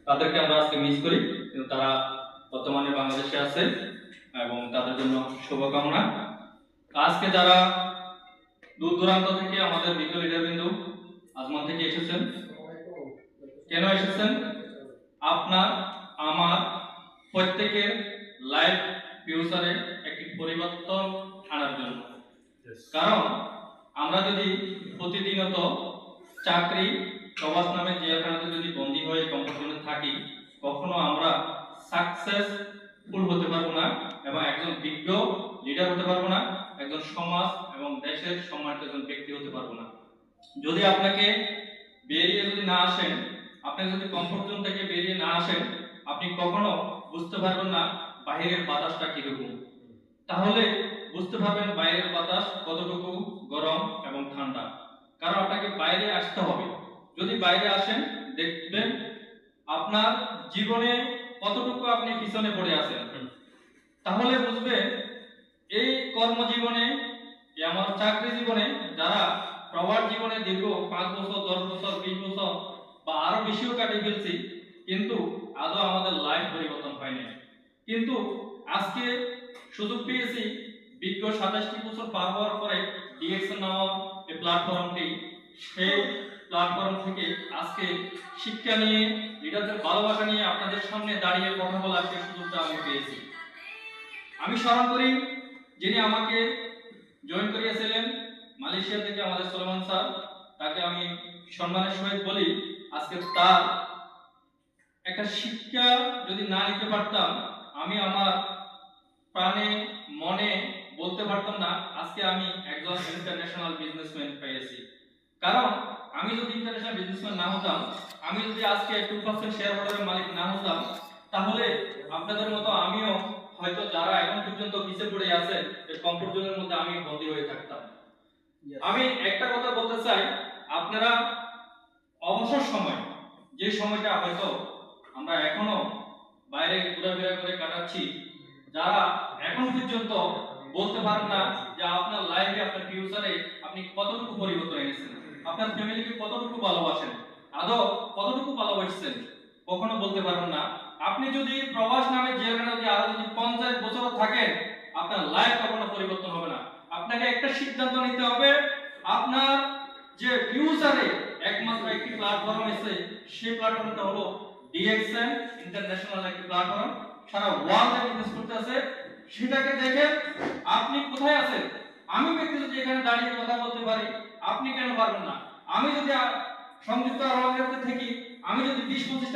তাদেরকে আমরা আজকে মিস করি, কিন্তু তারা বর্তমানে বাংলাদেশে আছে এবং তাদের জন্য শুভকামনা। আজকে যারা দূর দূরান্ত থেকে আমাদের বিজ্ঞ লিডারবৃন্দ আজমান থেকে এসেছেন, কেন এসেছেন? আপনার আমার প্রত্যেকের লাইফ ফিউচারে একটি পরিবর্তন আনার জন্য। কারণ আমরা যদি প্রতিদিনত চাকরি প্রবাস নামে জেলখানাতে যদি বন্দী হয়ে কমফোর্ট জোনে থাকি, কখনো আমরা সাকসেসফুল হতে পারবো না এবং একজন বিজ্ঞ লিডার হতে পারবো না, একজন সমাজ এবং দেশের সম্মানিত একজন ব্যক্তি হতে পারবো না। যদি আপনাকে বেরিয়ে যদি না আসেন, আপনি যদি কমফোর্ট জোন থেকে বেরিয়ে না আসেন, আপনি কখনো বুঝতে পারবেন না বাইরের বাতাসটা কিরকম। তাহলে বুঝতে পারবেন বাইরের বাতাস কতটুকু গরম এবং ঠান্ডা। কারণ আপনাকে বাইরে আসতে হবে। যদি বাইরে আসেন, দেখবেন আপনার জীবনে কতটুকু আপনি পিছনে পড়ে আছেন। তাহলে বুঝবেন এই কর্মজীবনে, আমার চাকরি জীবনে, যারা প্রবাস জীবনে দীর্ঘ 5 বছর 10 বছর 20 বছর বা আরো বেশিও কাটিয়ে ফেলছি, কিন্তু আদৌ আমাদের লাইফ পরিবর্তন হয়নি। কিন্তু আজকে সুযোগ পেয়েছি বিজ্ঞ 27টি বছর পার হওয়ার পরে ডিএক্সএন নামক এই প্ল্যাটফর্মটি, সেই প্ল্যাটফর্ম থেকে আজকে শিক্ষা নিয়ে, লিডারদের ভালোবাসা নিয়ে আপনাদের সামনে দাঁড়িয়ে কথা বলার সেই সুযোগটা আমি পেয়েছি। আমি স্মরণ করি যিনি আমাকে জয়েন করিয়েছিলেন মালয়েশিয়া থেকে, আমাদের সুলেমান স্যার। তাকে আমি সম্মানের সহিত বলি, আজকে তার একটা শিক্ষা যদি না নিতে পারতাম, আমি আমার প্রাণে মনে বলতে পারতাম না আজকে আমি একজন ইন্টারন্যাশনাল বিজনেসম্যান পেয়েছি। কারণ আমি যদি ইন্টারন্যাশনাল বিজনেসম্যান না হতাম, আমি যদি আজকে 2% শেয়ার হোল্ডারের মালিক না হতাম, তাহলে আপনাদের মতো আমিও হয়তো যারা এখন পর্যন্ত পিছিয়ে পড়ে আছে এই কমফোর্ট জোনের মধ্যে আমি বন্দী হয়ে থাকতাম। আমি একটা কথা বলতে চাই, আপনারা অবসর সময়, যে সময়টা হয়তো আমরা এখনো বাইরে ঘোরাফেরা করে কাটাচ্ছি, যারা এখন পর্যন্ত বলতে পারেন না যে আপনার লাইফে, আপনার ফিউচারে আপনি কতটুকু পরিবর্তন এনেছেন, আপনার ফ্যামিলিকে কতটুকু ভালোবাসেন, আদৌ কতটুকু ভালোবাসছেন, কখনো বলতে পারবেন না। আপনি যদি প্রবাস নামে জেলখানাতে আরো যদি 50 বছর থাকেন, আপনার লাইফ কখনো পরিবর্তন হবে না। আপনাকে একটা সিদ্ধান্ত নিতে হবে, আপনার যে ফিউচারে একমাত্র একটি প্ল্যাটফর্ম আছে, সেই প্ল্যাটফর্মটা হলো ডিএক্সএন ইন্টারন্যাশনাল একটি প্ল্যাটফর্ম, সারা ওয়ার্ল্ডে বিজনেস করতেছে। সেটাকে দেখে আপনি কোথায় আছেন? আমি ব্যক্তি যদি এখানে দাঁড়িয়ে কথা বলতে পারি, আপনি কেন পারবেন না? আমি যদি সংযুক্ত আরব আমিরাতে থাকি, আমি যদি 20-25